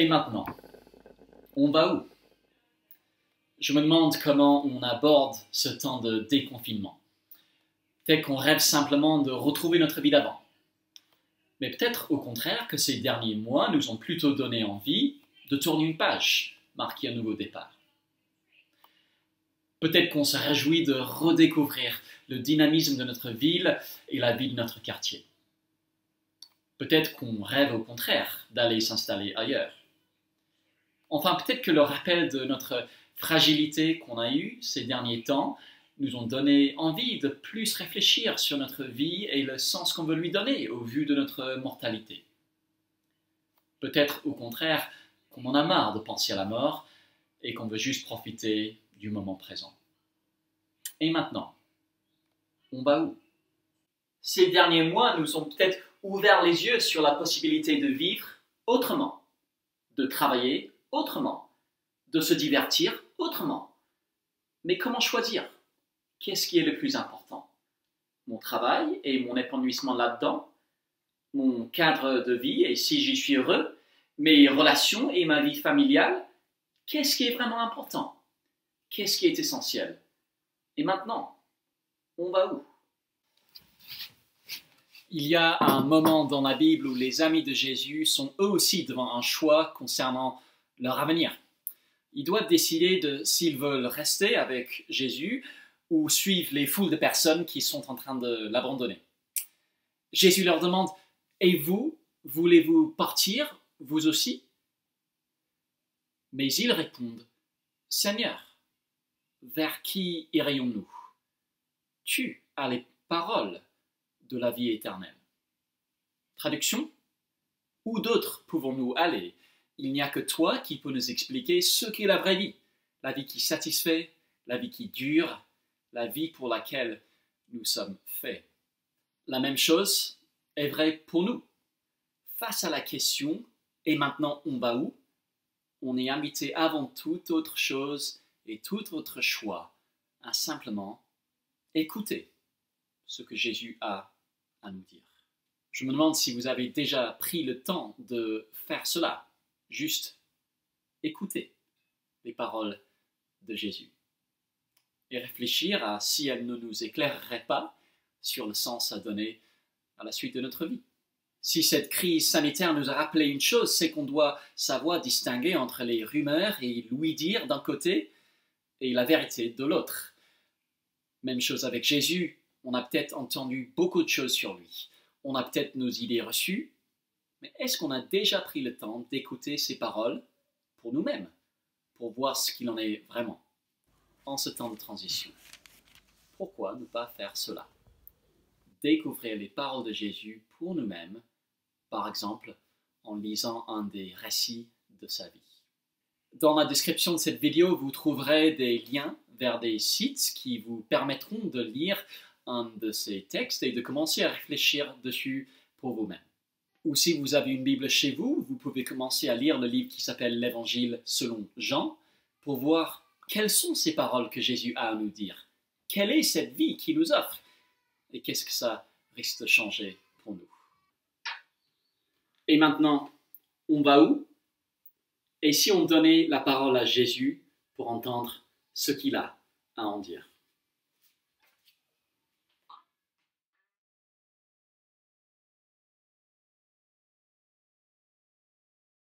Et maintenant, on va où? Je me demande comment on aborde ce temps de déconfinement. Peut-être qu'on rêve simplement de retrouver notre vie d'avant. Mais peut-être au contraire que ces derniers mois nous ont plutôt donné envie de tourner une page, marquer un nouveau départ. Peut-être qu'on se réjouit de redécouvrir le dynamisme de notre ville et la vie de notre quartier. Peut-être qu'on rêve au contraire d'aller s'installer ailleurs. Enfin, peut-être que le rappel de notre fragilité qu'on a eue ces derniers temps nous ont donné envie de plus réfléchir sur notre vie et le sens qu'on veut lui donner au vu de notre mortalité. Peut-être au contraire qu'on en a marre de penser à la mort et qu'on veut juste profiter du moment présent. Et maintenant, on va où? Ces derniers mois nous ont peut-être ouvert les yeux sur la possibilité de vivre autrement, de travailler autrement, de se divertir autrement. Mais comment choisir? Qu'est-ce qui est le plus important? Mon travail et mon épanouissement là-dedans? Mon cadre de vie et si j'y suis heureux? Mes relations et ma vie familiale? Qu'est-ce qui est vraiment important? Qu'est-ce qui est essentiel? Et maintenant, on va où? Il y a un moment dans la Bible où les amis de Jésus sont eux aussi devant un choix concernant leur avenir. Ils doivent décider de s'ils veulent rester avec Jésus ou suivre les foules de personnes qui sont en train de l'abandonner. Jésus leur demande « Et vous, voulez-vous partir, vous aussi ?» Mais ils répondent « Seigneur, vers qui irions-nous? Tu as les paroles de la vie éternelle. » Traduction: où d'autres pouvons-nous aller? Il n'y a que toi qui peux nous expliquer ce qu'est la vraie vie, la vie qui satisfait, la vie qui dure, la vie pour laquelle nous sommes faits. La même chose est vraie pour nous. Face à la question « Et maintenant on va où?», on est invité avant toute autre chose et tout autre choix à simplement écouter ce que Jésus a à nous dire. Je me demande si vous avez déjà pris le temps de faire cela, juste écouter les paroles de Jésus et réfléchir à si elles ne nous éclaireraient pas sur le sens à donner à la suite de notre vie. Si cette crise sanitaire nous a rappelé une chose, c'est qu'on doit savoir distinguer entre les rumeurs et l'ouï-dire d'un côté et la vérité de l'autre. Même chose avec Jésus, on a peut-être entendu beaucoup de choses sur lui. On a peut-être nos idées reçues, mais est-ce qu'on a déjà pris le temps d'écouter ses paroles pour nous-mêmes, pour voir ce qu'il en est vraiment en ce temps de transition? Pourquoi ne pas faire cela? Découvrir les paroles de Jésus pour nous-mêmes, par exemple en lisant un des récits de sa vie. Dans la description de cette vidéo, vous trouverez des liens vers des sites qui vous permettront de lire un de ces textes et de commencer à réfléchir dessus pour vous-même. Ou si vous avez une Bible chez vous, vous pouvez commencer à lire le livre qui s'appelle l'Évangile selon Jean pour voir quelles sont ces paroles que Jésus a à nous dire. Quelle est cette vie qu'il nous offre? Et qu'est-ce que ça risque de changer pour nous? Et maintenant, on va où? Et si on donnait la parole à Jésus pour entendre ce qu'il a à en dire?